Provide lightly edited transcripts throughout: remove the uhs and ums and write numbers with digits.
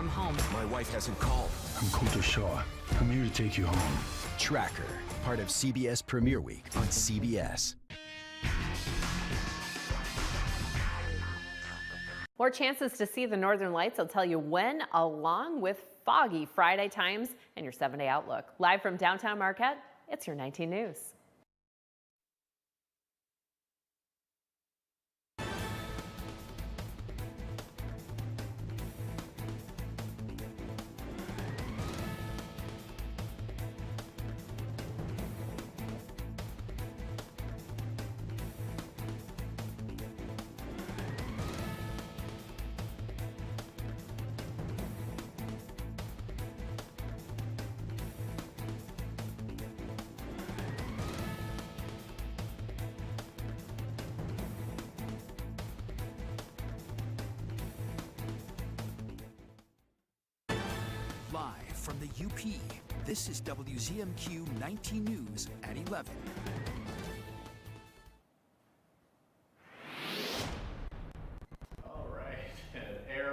from home. My wife hasn't called. I'm Kunta Shaw. I'm here to take you home. Tracker, part of CBS Premiere Week on CBS. More chances to see the Northern Lights. I'll tell you when, along with foggy Friday times and your 7-day outlook. Live from downtown Marquette, it's your 19 News. Live from the UP, this is WZMQ 19 News at 11. All right,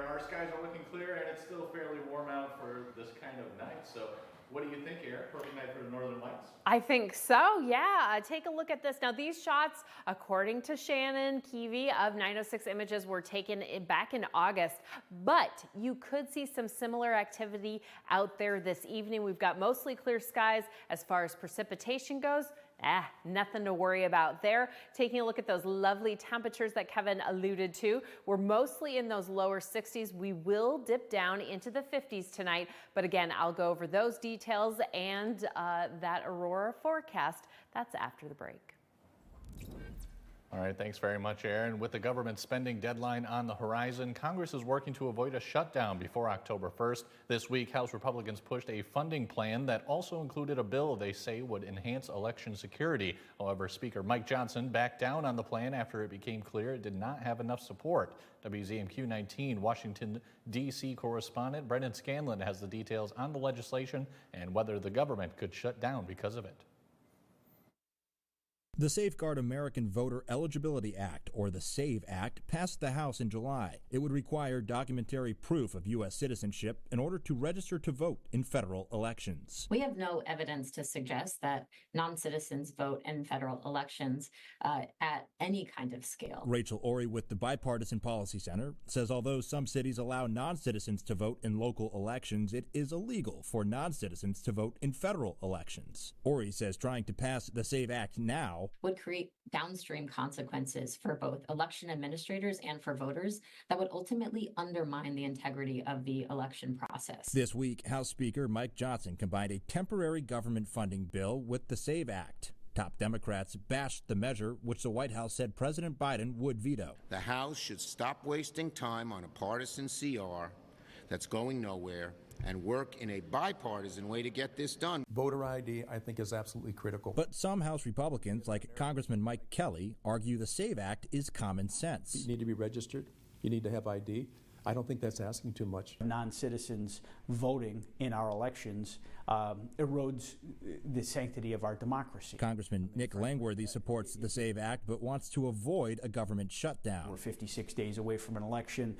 our skies are looking clear and it's still fairly warm out for this kind of night. So what do you think, Aaron? Perfect night for the Northern Lights? I think so, yeah. Take a look at this. Now, these shots, according to Shannon Keevy of 906 Images, were taken back in August, but you could see some similar activity out there this evening. We've got mostly clear skies. As far as precipitation goes, nothing to worry about there. Taking a look at those lovely temperatures that Kevin alluded to, we're mostly in those lower 60s. We will dip down into the 50s tonight, but again, I'll go over those details and that aurora forecast. That's after the break. All right, thanks very much, Aaron. With the government spending deadline on the horizon, Congress is working to avoid a shutdown before October 1st. This week, House Republicans pushed a funding plan that also included a bill they say would enhance election security. However, Speaker Mike Johnson backed down on the plan after it became clear it did not have enough support. WZMQ 19 Washington, D.C. correspondent Brendan Scanlon has the details on the legislation and whether the government could shut down because of it. The Safeguard American Voter Eligibility Act, or the SAVE Act, passed the House in July. It would require documentary proof of U.S. citizenship in order to register to vote in federal elections. We have no evidence to suggest that non-citizens vote in federal elections at any kind of scale. Rachel Ori with the Bipartisan Policy Center says although some cities allow non-citizens to vote in local elections, it is illegal for non-citizens to vote in federal elections. Ori says trying to pass the SAVE Act now would create downstream consequences for both election administrators and for voters that would ultimately undermine the integrity of the election process. This week, House Speaker Mike Johnson combined a temporary government funding bill with the SAVE Act. Top Democrats bashed the measure, which the White House said President Biden would veto. The House should stop wasting time on a partisan CR that's going nowhere and work in a bipartisan way to get this done. Voter ID, I think, is absolutely critical. But some House Republicans, like Congressman Mike Kelly, argue the SAVE Act is common sense. You need to be registered. You need to have ID. I don't think that's asking too much. Non-citizens voting in our elections erodes the sanctity of our democracy. Congressman Nick Langworthy supports the SAVE Act but wants to avoid a government shutdown. We're 56 days away from an election.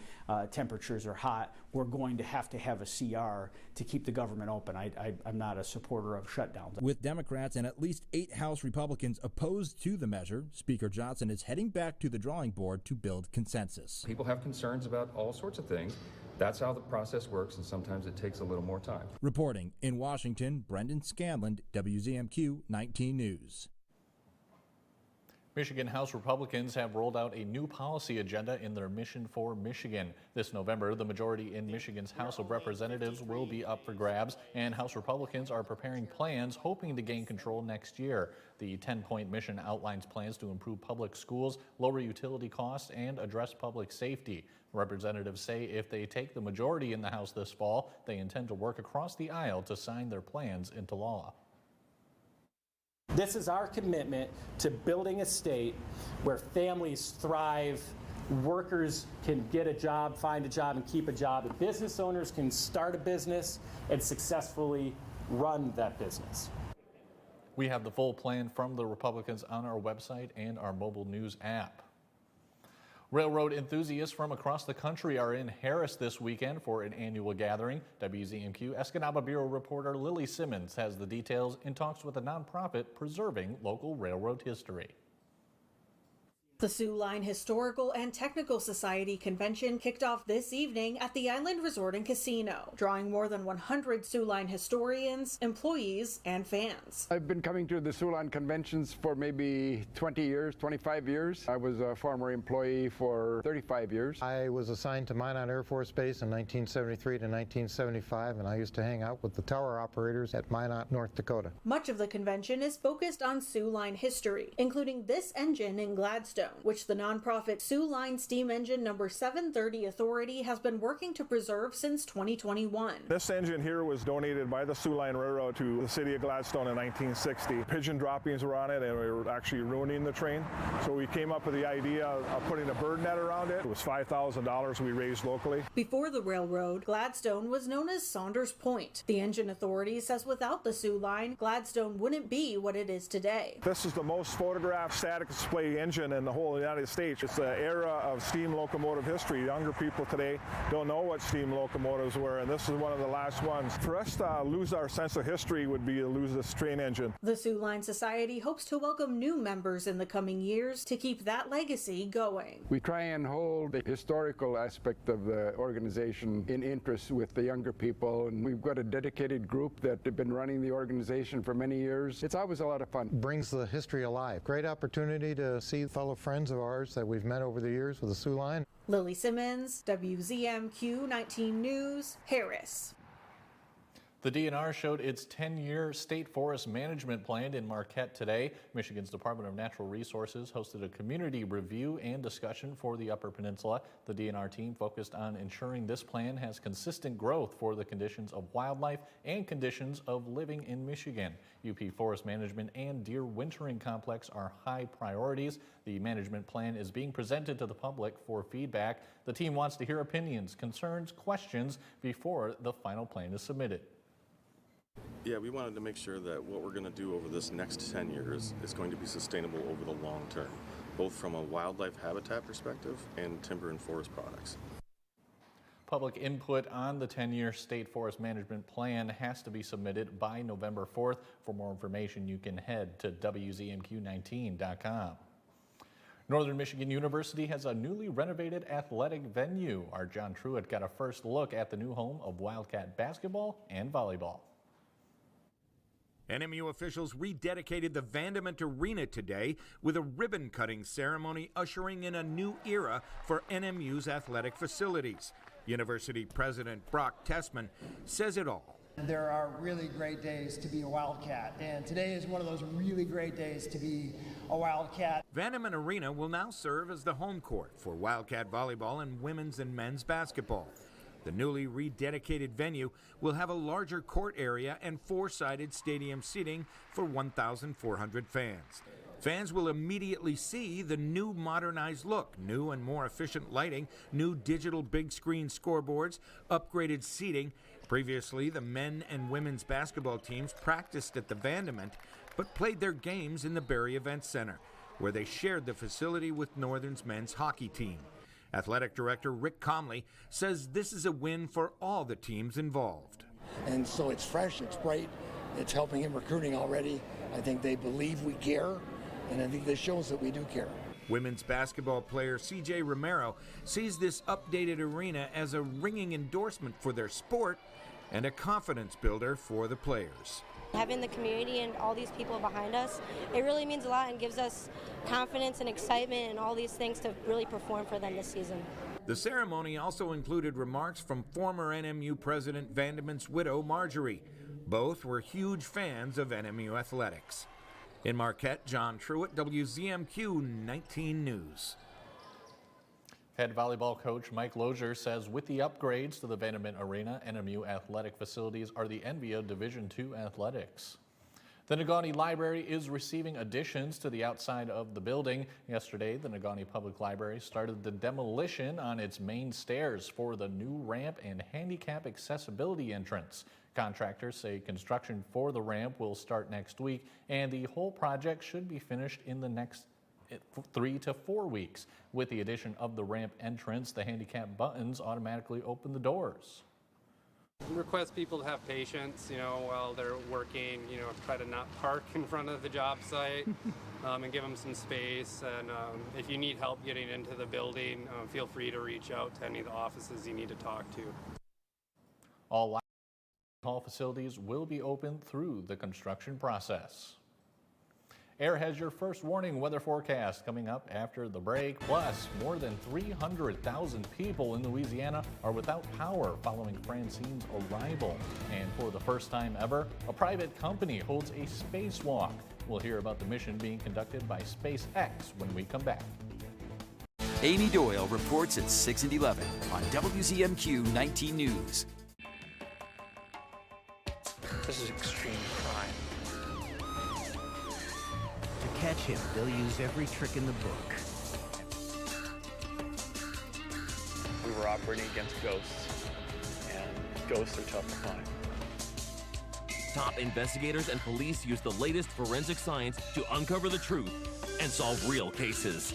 Temperatures are hot. We're going to have a CR to keep the government open. I'm not a supporter of shutdowns. With Democrats and at least 8 House Republicans opposed to the measure, Speaker Johnson is heading back to the drawing board to build consensus. People have concerns about all sorts of things. That's how the process works, and sometimes it takes a little more time. Reporting in Washington, Brendan Scanlon, WZMQ 19 News. Michigan House Republicans have rolled out a new policy agenda in their Mission for Michigan. This November, the majority in Michigan's House of Representatives will be up for grabs, and House Republicans are preparing plans hoping to gain control next year. The 10-point mission outlines plans to improve public schools, lower utility costs, and address public safety. Representatives say if they take the majority in the House this fall, they intend to work across the aisle to sign their plans into law. This is our commitment to building a state where families thrive, workers can get a job, find a job, and keep a job, and business owners can start a business and successfully run that business. We have the full plan from the Republicans on our website and our mobile news app. Railroad enthusiasts from across the country are in Harris this weekend for an annual gathering. WZMQ Escanaba Bureau reporter Lily Simmons has the details in talks with a nonprofit preserving local railroad history. The Soo Line Historical and Technical Society convention kicked off this evening at the Island Resort and Casino, drawing more than 100 Soo Line historians, employees, and fans. I've been coming to the Soo Line conventions for maybe 20 years, 25 years. I was a former employee for 35 years. I was assigned to Minot Air Force Base in 1973 to 1975, and I used to hang out with the tower operators at Minot, North Dakota. Much of the convention is focused on Soo Line history, including this engine in Gladstone, which the nonprofit Soo Line Steam Engine Number 730 Authority has been working to preserve since 2021. This engine here was donated by the Soo Line Railroad to the city of Gladstone in 1960. Pigeon droppings were on it and we were actually ruining the train. So we came up with the idea of putting a bird net around it. It was $5,000 we raised locally. Before the railroad, Gladstone was known as Saunders Point. The Engine Authority says without the Soo Line, Gladstone wouldn't be what it is today. This is the most photographed static display engine in the whole United States. It's the era of steam locomotive history. Younger people today don't know what steam locomotives were, and this is one of the last ones. For us to lose our sense of history would be to lose this train engine. The Soo Line Society hopes to welcome new members in the coming years to keep that legacy going. We try and hold the historical aspect of the organization in interest with the younger people, and we've got a dedicated group that have been running the organization for many years. It's always a lot of fun. Brings the history alive. Great opportunity to see fellow friends of ours that we've met over the years with the Soo Line. Lily Simmons, WZMQ 19 News, Harris. The DNR showed its 10-year state forest management plan in Marquette today. Michigan's Department of Natural Resources hosted a community review and discussion for the Upper Peninsula. The DNR team focused on ensuring this plan has consistent growth for the conditions of wildlife and conditions of living in Michigan. UP Forest Management and Deer Wintering Complex are high priorities. The management plan is being presented to the public for feedback. The team wants to hear opinions, concerns, questions before the final plan is submitted. Yeah, we wanted to make sure that what we're going to do over this next 10 years is going to be sustainable over the long term, both from a wildlife habitat perspective and timber and forest products. Public input on the 10-year state forest management plan has to be submitted by November 4th. For more information, you can head to WZMQ19.com. Northern Michigan University has a newly renovated athletic venue. Our John Truitt got a first look at the new home of Wildcat basketball and volleyball. NMU officials rededicated the Vandement Arena today with a ribbon-cutting ceremony ushering in a new era for NMU's athletic facilities. University President Brock Tessman says it all. There are really great days to be a Wildcat, and today is one of those really great days to be a Wildcat. Vandement Arena will now serve as the home court for Wildcat volleyball and women's and men's basketball. The newly rededicated venue will have a larger court area and four-sided stadium seating for 1,400 fans. Fans will immediately see the new modernized look, new and more efficient lighting, new digital big screen scoreboards, upgraded seating. Previously, the men and women's basketball teams practiced at the Vandement, but played their games in the Berry Event Center, where they shared the facility with Northern's men's hockey team. Athletic Director Rick Comley says this is a win for all the teams involved. And so it's fresh, it's bright, it's helping in recruiting already. I think they believe we care, and I think this shows that we do care. Women's basketball player CJ Romero sees this updated arena as a ringing endorsement for their sport and a confidence builder for the players. Having the community and all these people behind us, it really means a lot and gives us confidence and excitement and all these things to really perform for them this season. The ceremony also included remarks from former NMU President Vandement's widow, Marjorie. Both were huge fans of NMU athletics. In Marquette, John Truitt, WZMQ 19 News. Head volleyball coach Mike Lozier says with the upgrades to the Vandement Arena, NMU athletic facilities are the envy of Division II athletics. The Negaunee Library is receiving additions to the outside of the building. Yesterday, the Negaunee Public Library started the demolition on its main stairs for the new ramp and handicap accessibility entrance. Contractors say construction for the ramp will start next week, and the whole project should be finished in 3 to 4 weeks. With the addition of the ramp entrance, the handicap buttons automatically open the doors. Request people to have patience, while they're working, try to not park in front of the job site and give them some space. And if you need help getting into the building, feel free to reach out to any of the offices you need to talk to. All hall facilities will be open through the construction process. AIR has your first warning weather forecast coming up after the break. Plus, more than 300,000 people in Louisiana are without power following Francine's arrival. And for the first time ever, a private company holds a spacewalk. We'll hear about the mission being conducted by SpaceX when we come back. Amy Doyle reports at 6 and 11 on WZMQ 19 News. This is extreme crime. To catch him, they'll use every trick in the book. We were operating against ghosts, and ghosts are tough to find. Top investigators and police use the latest forensic science to uncover the truth and solve real cases.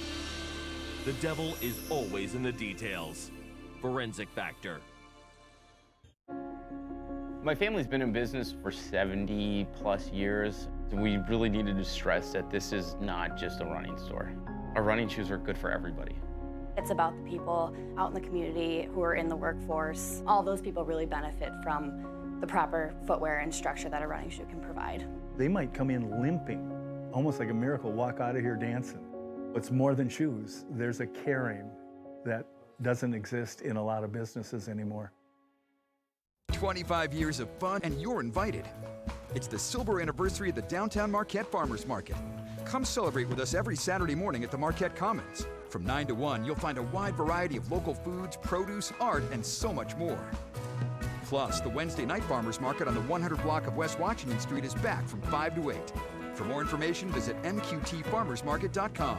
The devil is always in the details. Forensic Factor. My family's been in business for 70 plus years. We really needed to stress that this is not just a running store. Our running shoes are good for everybody. It's about the people out in the community who are in the workforce. All those people really benefit from the proper footwear and structure that a running shoe can provide. They might come in limping, almost like a miracle, walk out of here dancing. It's more than shoes. There's a caring that doesn't exist in a lot of businesses anymore. 25 years of fun, and you're invited. It's the silver anniversary of the Downtown Marquette Farmers Market. Come celebrate with us every Saturday morning at the Marquette Commons. From 9 to 1, you'll find a wide variety of local foods, produce, art, and so much more. Plus, the Wednesday night Farmers Market on the 100 block of West Washington Street is back from 5 to 8. For more information, visit mqtfarmersmarket.com.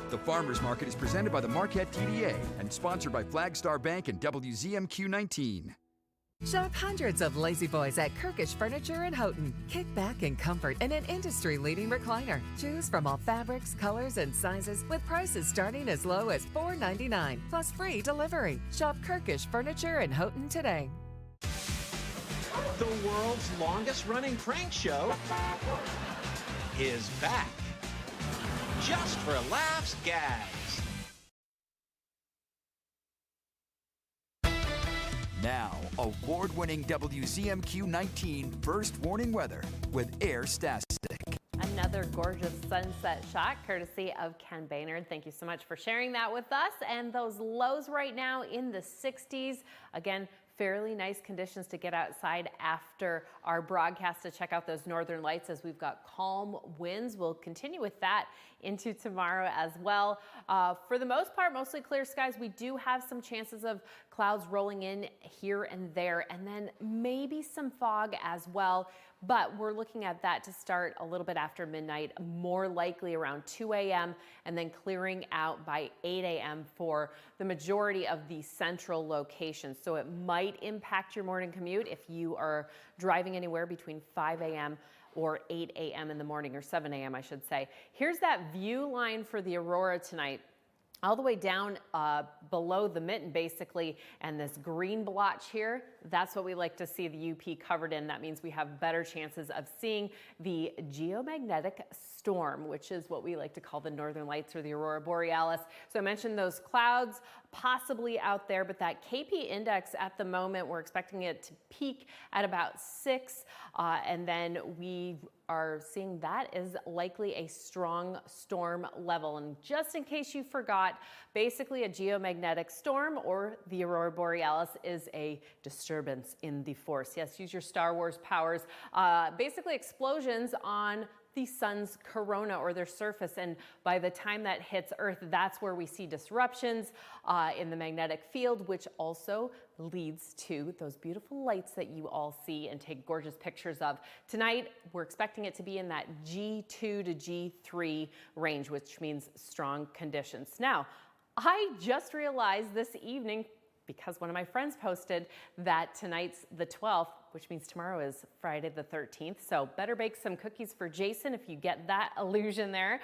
The Farmers Market is presented by the Marquette TDA and sponsored by Flagstar Bank and WZMQ 19. Shop hundreds of Lazy Boys at Kirkish Furniture in Houghton. Kick back in comfort in an industry-leading recliner. Choose from all fabrics, colors, and sizes with prices starting as low as $4.99 plus free delivery. Shop Kirkish Furniture in Houghton today. The world's longest running prank show is back. Just for laughs, gags. Now, award-winning WZMQ 19 First Warning Weather with Air Stastic. Another gorgeous sunset shot courtesy of Ken Baynard. Thank you so much for sharing that with us. And those lows right now in the 60s. Again, fairly nice conditions to get outside after our broadcast to check out those northern lights as we've got calm winds. We'll continue with that into tomorrow as well. For the most part, mostly clear skies. We do have some chances of clouds rolling in here and there, and then maybe some fog as well. But we're looking at that to start a little bit after midnight, more likely around 2 a.m. and then clearing out by 8 a.m. for the majority of the central locations. So it might impact your morning commute if you are driving anywhere between 5 a.m. or 8 a.m. in the morning, or 7 a.m. I should say. Here's that view line for the aurora tonight. All the way down below the mitten, basically, and this green blotch here, that's what we like to see the UP covered in. That means we have better chances of seeing the geomagnetic storm, which is what we like to call the northern lights or the aurora borealis. So I mentioned those clouds possibly out there, but that KP index at the moment, we're expecting it to peak at about 6, and then we are seeing that is likely a strong storm level. And just in case you forgot, basically a geomagnetic storm or the aurora borealis is a disturbance in the force. Yes, use your Star Wars powers. Basically explosions on the sun's corona or their surface, and by the time that hits Earth, that's where we see disruptions in the magnetic field, which also leads to those beautiful lights that you all see and take gorgeous pictures of. Tonight, we're expecting it to be in that G2 to G3 range, which means strong conditions. Now, I just realized this evening, because one of my friends posted that tonight's the 12th, which means tomorrow is Friday the 13th. So better bake some cookies for Jason if you get that illusion there.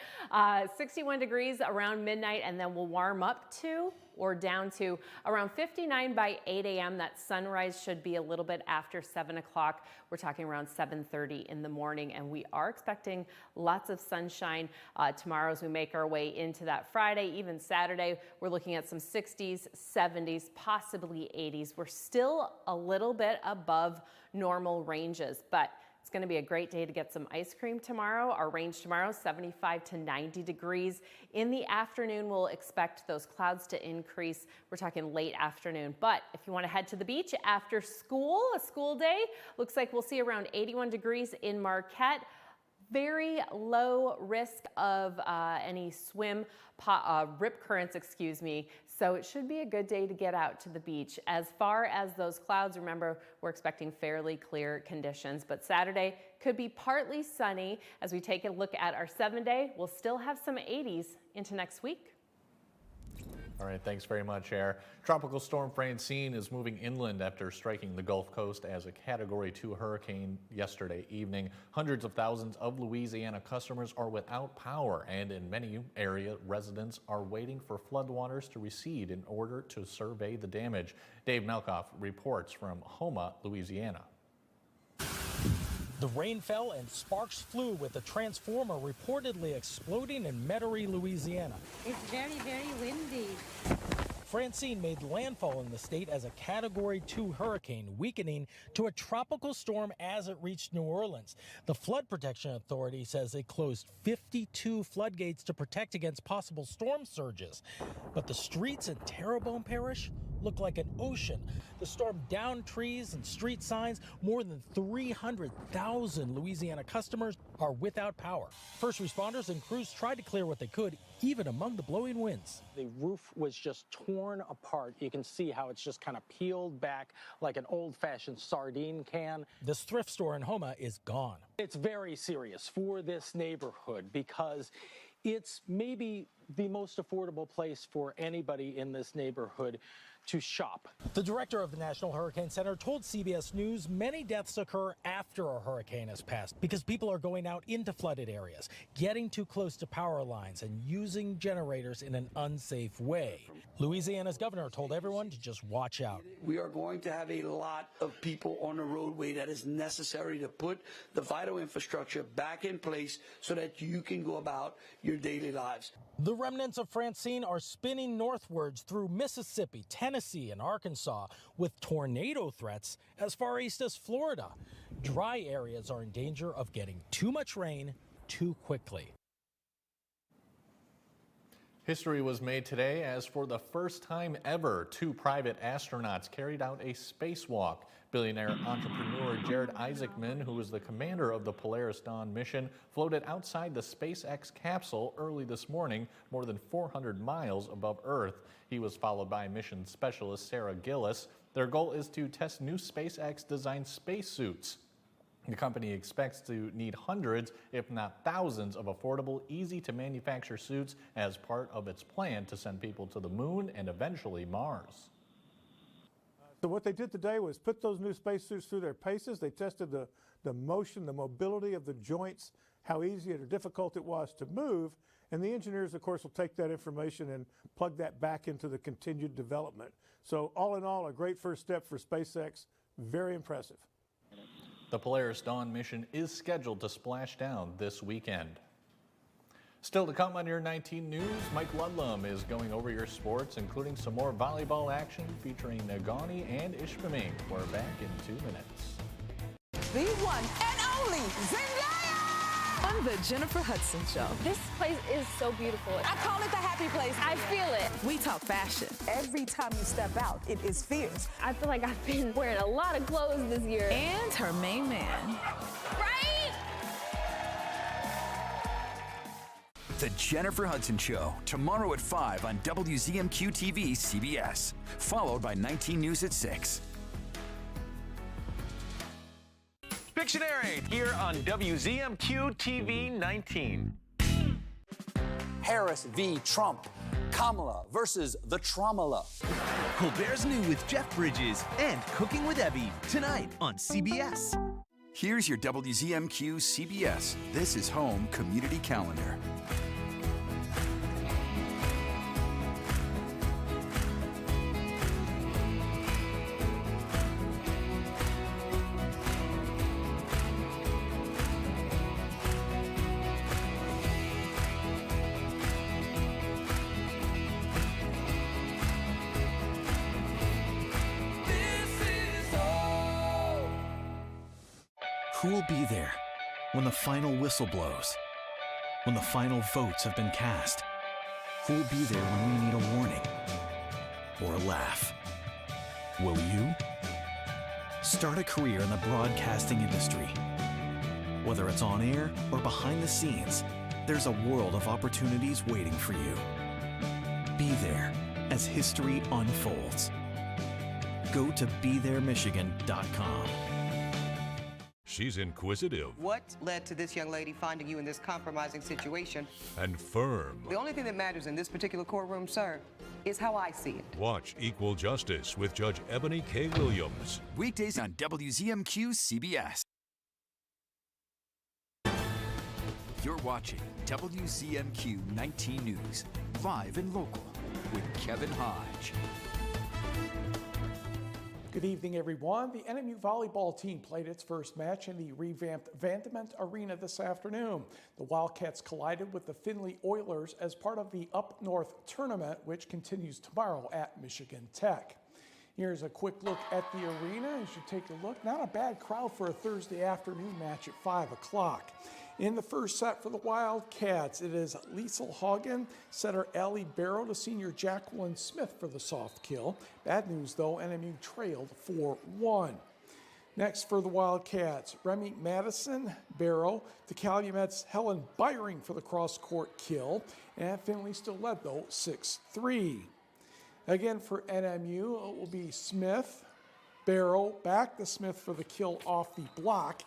61 degrees around midnight, and then we'll warm up to or down to around 59 by 8 a.m. That sunrise should be a little bit after 7 o'clock. We're talking around 7:30 in the morning, and we are expecting lots of sunshine tomorrow as we make our way into that Friday. Even Saturday, we're looking at some 60s, 70s, possibly 80s. We're still a little bit above normal ranges, but it's going to be a great day to get some ice cream tomorrow. Our range tomorrow, 75 to 90 degrees. In the afternoon, we'll expect those clouds to increase. We're talking late afternoon. But if you want to head to the beach after school, a school day, looks like we'll see around 81 degrees in Marquette. Very low risk of any rip currents, So it should be a good day to get out to the beach. As far as those clouds, remember, we're expecting fairly clear conditions, but Saturday could be partly sunny. As we take a look at our 7-day, we'll still have some 80s into next week. All right, thanks very much, Air. Tropical storm Francine is moving inland after striking the Gulf Coast as a Category 2 hurricane yesterday evening. Hundreds of thousands of Louisiana customers are without power, and in many area residents are waiting for floodwaters to recede in order to survey the damage. Dave Melkoff reports from Houma, Louisiana. The rain fell and sparks flew, with a transformer reportedly exploding in Metairie, Louisiana. It's very, very windy. Francine made landfall in the state as a Category 2 hurricane, weakening to a tropical storm as it reached New Orleans. The Flood Protection Authority says it closed 52 floodgates to protect against possible storm surges. But the streets in Terrebonne Parish look like an ocean. The storm downed trees and street signs. More than 300,000 Louisiana customers are without power. First responders and crews tried to clear what they could, even among the blowing winds. The roof was just torn apart. You can see how it's just kind of peeled back like an old-fashioned sardine can. This thrift store in Houma is gone. It's very serious for this neighborhood because it's maybe the most affordable place for anybody in this neighborhood to shop. The director of the National Hurricane Center told CBS News many deaths occur after a hurricane has passed because people are going out into flooded areas, getting too close to power lines, and using generators in an unsafe way. Louisiana's governor told everyone to just watch out. We are going to have a lot of people on the roadway that is necessary to put the vital infrastructure back in place so that you can go about your daily lives. The remnants of Francine are spinning northwards through Mississippi, Tennessee, and Arkansas, with tornado threats as far east as Florida. Dry areas are in danger of getting too much rain too quickly. History was made today as for the first time ever, 2 private astronauts carried out a spacewalk. Billionaire entrepreneur Jared Isaacman, who was the commander of the Polaris Dawn mission, floated outside the SpaceX capsule early this morning, more than 400 miles above Earth. He was followed by mission specialist Sarah Gillis. Their goal is to test new SpaceX-designed spacesuits. The company expects to need hundreds, if not thousands, of affordable, easy-to-manufacture suits as part of its plan to send people to the moon and eventually Mars. So what they did today was put those new spacesuits through their paces. They tested the motion, the mobility of the joints, how easy or difficult it was to move. And the engineers, of course, will take that information and plug that back into the continued development. So all in all, a great first step for SpaceX. Very impressive. The Polaris Dawn mission is scheduled to splash down this weekend. Still to come on your 19 News, Mike Ludlum is going over your sports, including some more volleyball action featuring Nagani and Ishpeming. We're back in 2 minutes. The one and only Zendaya! On the Jennifer Hudson Show. This place is so beautiful. I call it the happy place. I feel it. We talk fashion. Every time you step out, it is fierce. I feel like I've been wearing a lot of clothes this year. And her main man. Right? The Jennifer Hudson Show, tomorrow at 5 on WZMQ TV CBS, followed by 19 News at 6. Pictionary here on WZMQ TV 19. Harris v. Trump. Kamala versus the Traumala. Colbert's New with Jeff Bridges and Cooking with Evie tonight on CBS. Here's your WZMQ CBS This Is Home community calendar. Who will be there when the final whistle blows? When the final votes have been cast? Who will be there when we need a warning or a laugh? Will you? Start a career in the broadcasting industry. Whether it's on air or behind the scenes, there's a world of opportunities waiting for you. Be there as history unfolds. Go to BeThereMichigan.com. She's inquisitive. What led to this young lady finding you in this compromising situation? And firm. The only thing that matters in this particular courtroom, sir, is how I see it. Watch Equal Justice with Judge Ebony K. Williams. Weekdays on WZMQ CBS. You're watching WZMQ 19 News, live and local, with Kevin Hodge. Good evening, everyone. The NMU volleyball team played its first match in the revamped Vandement Arena this afternoon. The Wildcats collided with the Findlay Oilers as part of the Up North tournament, which continues tomorrow at Michigan Tech. Here's a quick look at the arena as you take a look. Not a bad crowd for a Thursday afternoon match at 5 o'clock. In the first set for the Wildcats, it is Liesl Hagen, setter Allie Barrow to senior Jacqueline Smith for the soft kill. Bad news, though, NMU trailed 4-1. Next for the Wildcats, Remy Madison, Barrow, to Calumet's Helen Byring for the cross-court kill. And Finley still led, though, 6-3. Again for NMU, it will be Smith, Barrow, back to Smith for the kill off the block.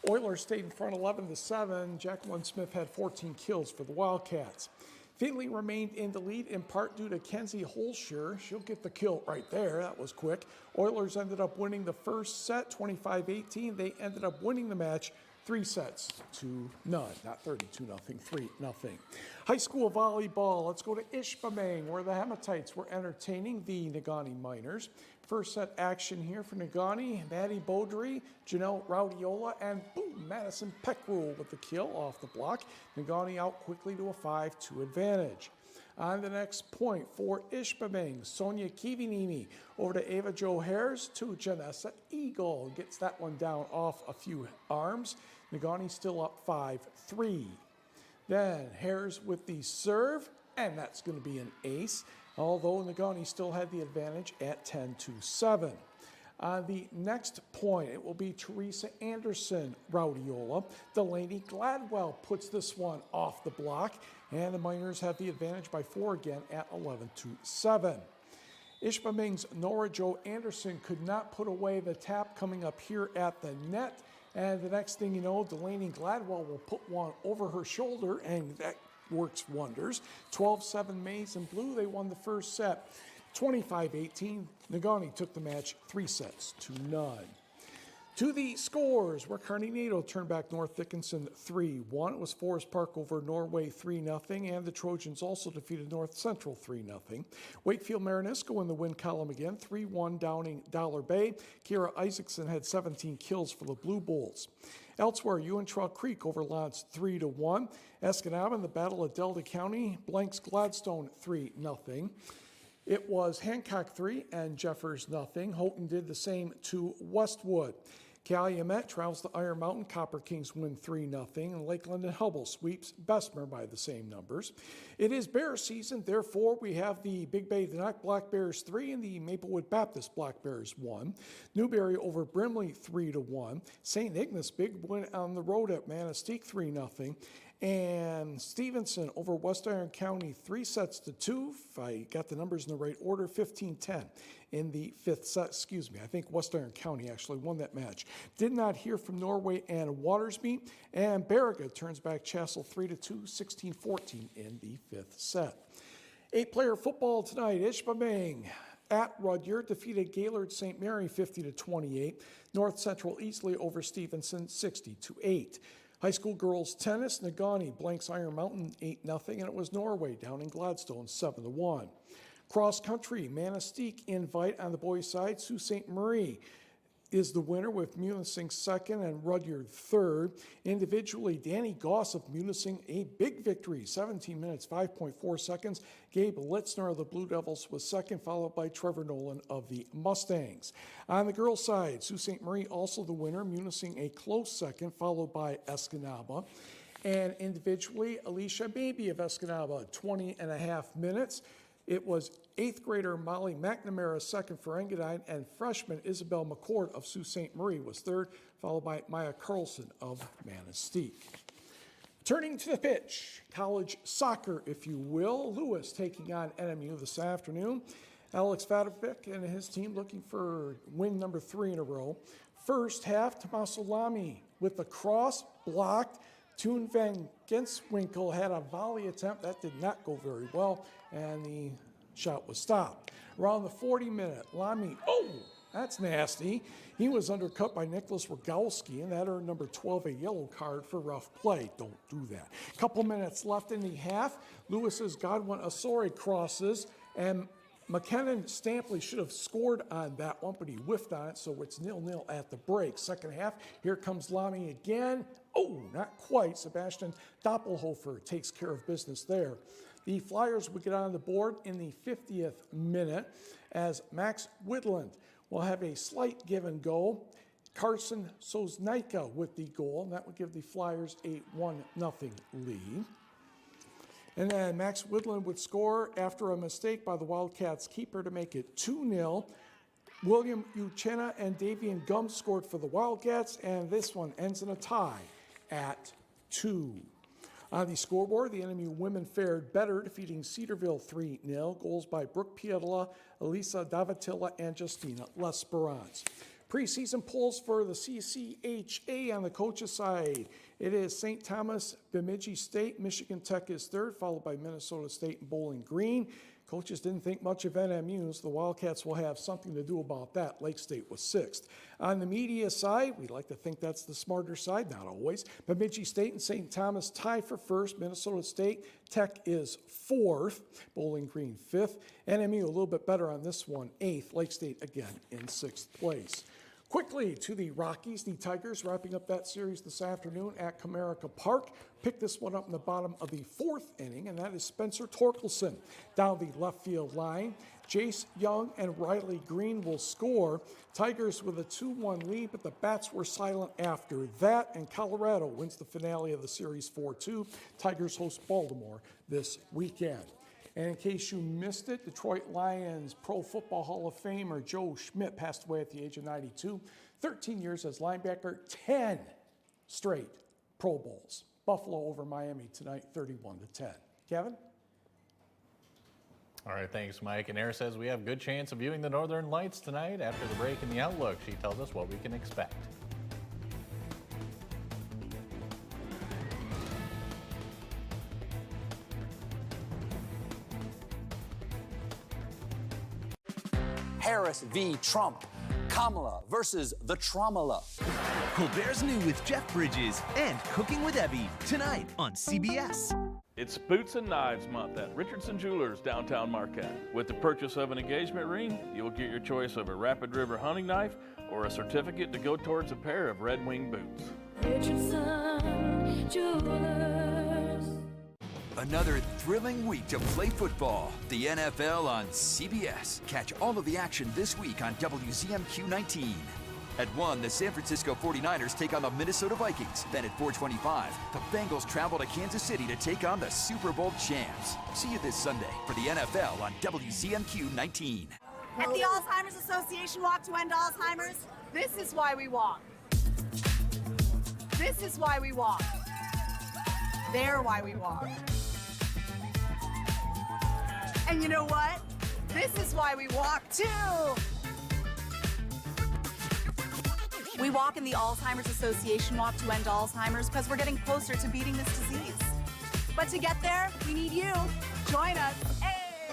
Oilers stayed in front 11-7. Jacqueline Smith had 14 kills for the Wildcats. Findlay remained in the lead in part due to Kenzie Holscher. She'll get the kill right there. That was quick. Oilers ended up winning the first set 25-18. They ended up winning the match 3-0. Not 32-0, 3-0. High school volleyball. Let's go to Ishpeming, where the Hematites were entertaining the Negaunee Miners. First set action here for Negaunee. Maddie Beaudry, Janelle Raudiola, and boom, Madison Peckrell with the kill off the block. Negaunee out quickly to a 5-2 advantage. On the next point for Ishpeming, Sonia Kivinini over to Ava Jo Hares to Janessa Eagle. Gets that one down off a few arms. Negaunee still up 5-3. Then Hares with the serve, and that's going to be an ace, although Negaunee still had the advantage at 10-7. On the next point, it will be Teresa Anderson, Raudiola. Delaney Gladwell puts this one off the block, and the Miners have the advantage by 4 again at 11-7. Ishpeming's Nora Jo Anderson could not put away the tap coming up here at the net, and the next thing you know, Delaney Gladwell will put one over her shoulder, and that works wonders. 12-7 Maize and Blue, they won the first set. 25-18, Negaunee took the match 3-0. To the scores, where Carnegie turned back North Dickinson 3-1. It was Forest Park over Norway 3-0, and the Trojans also defeated North Central 3-0. Wakefield Marinisco in the win column again, 3-1 downing Dollar Bay. Kiera Isaacson had 17 kills for the Blue Bulls. Elsewhere, Uintah Creek over Lance 3-1. Escanaba in the Battle of Delta County blanks Gladstone 3-0. It was Hancock 3 and Jeffers 0. Houghton did the same to Westwood. Calumet travels to Iron Mountain. Copper Kings win 3-0. And Lakeland and Hubble sweeps Bessemer by the same numbers. It is Bear season. Therefore, we have the Big Bay Denok Black Bears 3 and the Maplewood Baptist Black Bears 1. Newberry over Brimley 3-1. St. Ignace big win on the road at Manistee 3-0. And Stevenson over West Iron County 3-2. If I got the numbers in the right order, 15-10 in the fifth set. I think West Iron County actually won that match. Did not hear from Norway and Watersby. And Barriga turns back Chassell 3-2, 16-14 in the fifth set. 8-player football tonight. Ishpeming at Rudyard defeated Gaylord St. Mary 50-28. North Central easily over Stevenson 60-8. High school girls tennis, Nagani blanks Iron Mountain 8-0, and it was Norway down in Gladstone 7-1. Cross country, Manistee invite on the boys' side. Sault Ste. Marie is the winner with Munising second and Rudyard third. Individually, Danny Goss of Munising, a big victory, 17 minutes, 5.4 seconds. Gabe Litzner of the Blue Devils was second, followed by Trevor Nolan of the Mustangs. On the girls' side, Sault Ste. Marie also the winner, Munising a close second, followed by Escanaba. And individually, Alicia Baby of Escanaba, 20.5 minutes. It was 8th grader Molly McNamara second for Engadine, and freshman Isabel McCord of Sault Ste. Marie was third, followed by Maya Carlson of Manistee. Turning to the pitch, college soccer, if you will. Lewis taking on NMU this afternoon. Alex Vadovic and his team looking for win number 3 in a row. First half, Tommaso Lamy with the cross blocked. Toon van Genswinkel had a volley attempt. That did not go very well, and the shot was stopped. Around the 40-minute, Lamy, that's nasty. He was undercut by Nicholas Rogowski, and that earned number 12 a yellow card for rough play. Don't do that. Couple minutes left in the half. Lewis's Godwin Asori crosses, and McKinnon Stampley should have scored on that one, but he whiffed on it, so it's 0-0 at the break. Second half, here comes Lamy again. Not quite. Sebastian Doppelhofer takes care of business there. The Flyers would get on the board in the 50th minute as Max Widland will have a slight give and go. Carson Sosnaika with the goal, and that would give the Flyers a 1-0 lead. And then Max Widland would score after a mistake by the Wildcats keeper to make it 2-0. William Uchenna and Davian Gum scored for the Wildcats, and this one ends in a tie at 2. On the scoreboard, the NMU women fared better, defeating Cedarville 3-0. Goals by Brooke Pietola, Elisa Davatilla, and Justina L'Esperance. Preseason polls for the CCHA on the coaches' side. It is St. Thomas, Bemidji State, Michigan Tech is third, followed by Minnesota State and Bowling Green. Coaches didn't think much of NMU's. The Wildcats will have something to do about that. Lake State was 6th. On the media side, we like to think that's the smarter side, not always. Bemidji State and St. Thomas tie for 1st. Minnesota State, Tech is 4th. Bowling Green 5th. NMU a little bit better on this one, 8th. Lake State again in 6th place. Quickly to the Rockies, the Tigers wrapping up that series this afternoon at Comerica Park. Picked this one up in the bottom of the 4th inning, and that is Spencer Torkelson down the left field line. Jace Young and Riley Green will score. Tigers with a 2-1 lead, but the bats were silent after that, and Colorado wins the finale of the series 4-2. Tigers host Baltimore this weekend. And in case you missed it, Detroit Lions Pro Football Hall of Famer Joe Schmidt passed away at the age of 92. 13 years as linebacker, 10 straight Pro Bowls. Buffalo over Miami tonight, 31-10. Kevin? All right, thanks, Mike. And Air says we have good chance of viewing the Northern Lights tonight. After the break in the Outlook, she tells us what we can expect. Harris v. Trump. Kamala versus the Traumala. Colbert's New with Jeff Bridges and Cooking with Evie tonight on CBS. It's Boots and Knives Month at Richardson Jewelers, downtown Marquette. With the purchase of an engagement ring, you'll get your choice of a Rapid River hunting knife or a certificate to go towards a pair of Red Wing boots. Richardson Jewelers. Another thrilling week to play football. The NFL on CBS. Catch all of the action this week on WZMQ 19. At 1, the San Francisco 49ers take on the Minnesota Vikings. Then at 4:25, the Bengals travel to Kansas City to take on the Super Bowl champs. See you this Sunday for the NFL on WZMQ 19. At the Alzheimer's Association Walk to End Alzheimer's, this is why we walk. This is why we walk. They're why we walk. And you know what? This is why we walk too. We walk in the Alzheimer's Association Walk to End Alzheimer's because we're getting closer to beating this disease. But to get there, we need you. Join us. Hey!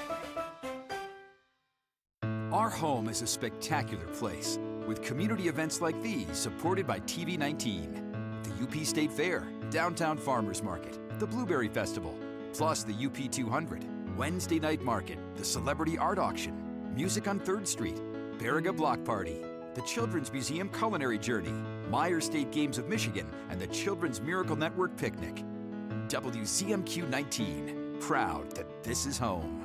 Our home is a spectacular place with community events like these supported by TV19. The UP State Fair, Downtown Farmers Market, the Blueberry Festival, plus the UP 200, Wednesday Night Market, the Celebrity Art Auction, Music on 3rd Street, Baraga Block Party, the Children's Museum Culinary Journey, Myers State Games of Michigan, and the Children's Miracle Network Picnic. WZMQ 19, proud that this is home.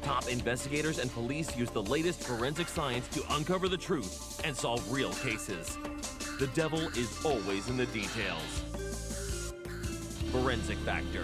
Top investigators and police use the latest forensic science to uncover the truth and solve real cases. The devil is always in the details. Forensic Factor.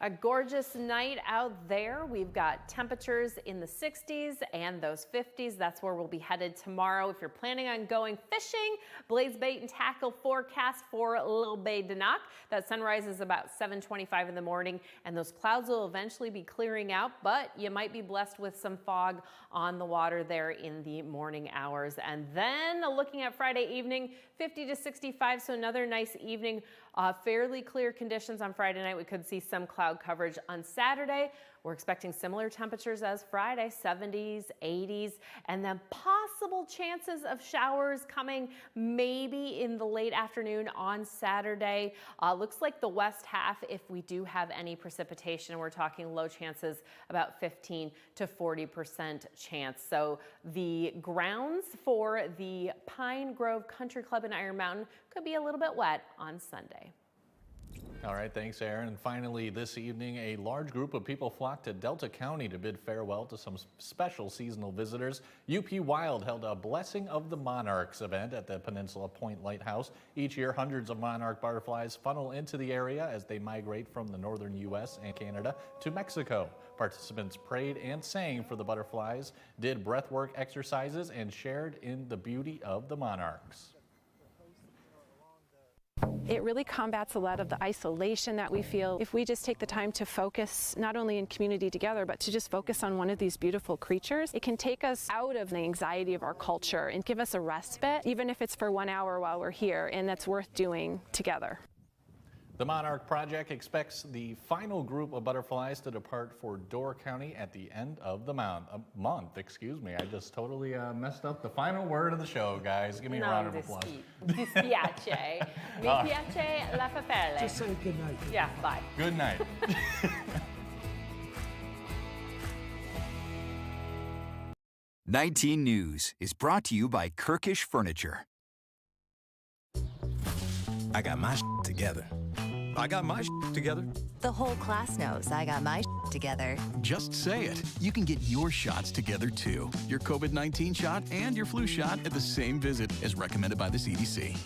A gorgeous night out there. We've got temperatures in the 60s and those 50s. That's where we'll be headed tomorrow. If you're planning on going fishing, Blaze Bait and Tackle forecast for Little Bay Denok. That sunrise is about 7:25 in the morning, and those clouds will eventually be clearing out, but you might be blessed with some fog on the water there in the morning hours. And then looking at Friday evening, 50 to 65, so another nice evening. Fairly clear conditions on Friday night. We could see some cloud coverage on Saturday. We're expecting similar temperatures as Friday, 70s, 80s, and then possible chances of showers coming maybe in the late afternoon on Saturday. Looks like the west half, if we do have any precipitation, we're talking low chances, about 15 to 40% chance. So the grounds for the Pine Grove Country Club in Iron Mountain could be a little bit wet on Sunday. All right, thanks, Aaron. And finally, this evening, a large group of people flocked to Delta County to bid farewell to some special seasonal visitors. UP Wild held a Blessing of the Monarchs event at the Peninsula Point Lighthouse. Each year, hundreds of monarch butterflies funnel into the area as they migrate from the northern U.S. and Canada to Mexico. Participants prayed and sang for the butterflies, did breathwork exercises, and shared in the beauty of the monarchs. It really combats a lot of the isolation that we feel if we just take the time to focus not only in community together, but to just focus on one of these beautiful creatures. It can take us out of the anxiety of our culture and give us a respite, even if it's for 1 hour while we're here, and that's worth doing together. The Monarch Project expects the final group of butterflies to depart for Door County at the end of the month. I just totally messed up the final word of the show, guys. Give me a round of applause. Dispiace. Mi piace la papelle. Just say good night. Yeah, bye. Good night. 19 News is brought to you by Kirkish Furniture. I got my together. I got my together. The whole class knows I got my together. Just say it. You can get your shots together too. Your COVID-19 shot and your flu shot at the same visit as recommended by the CDC.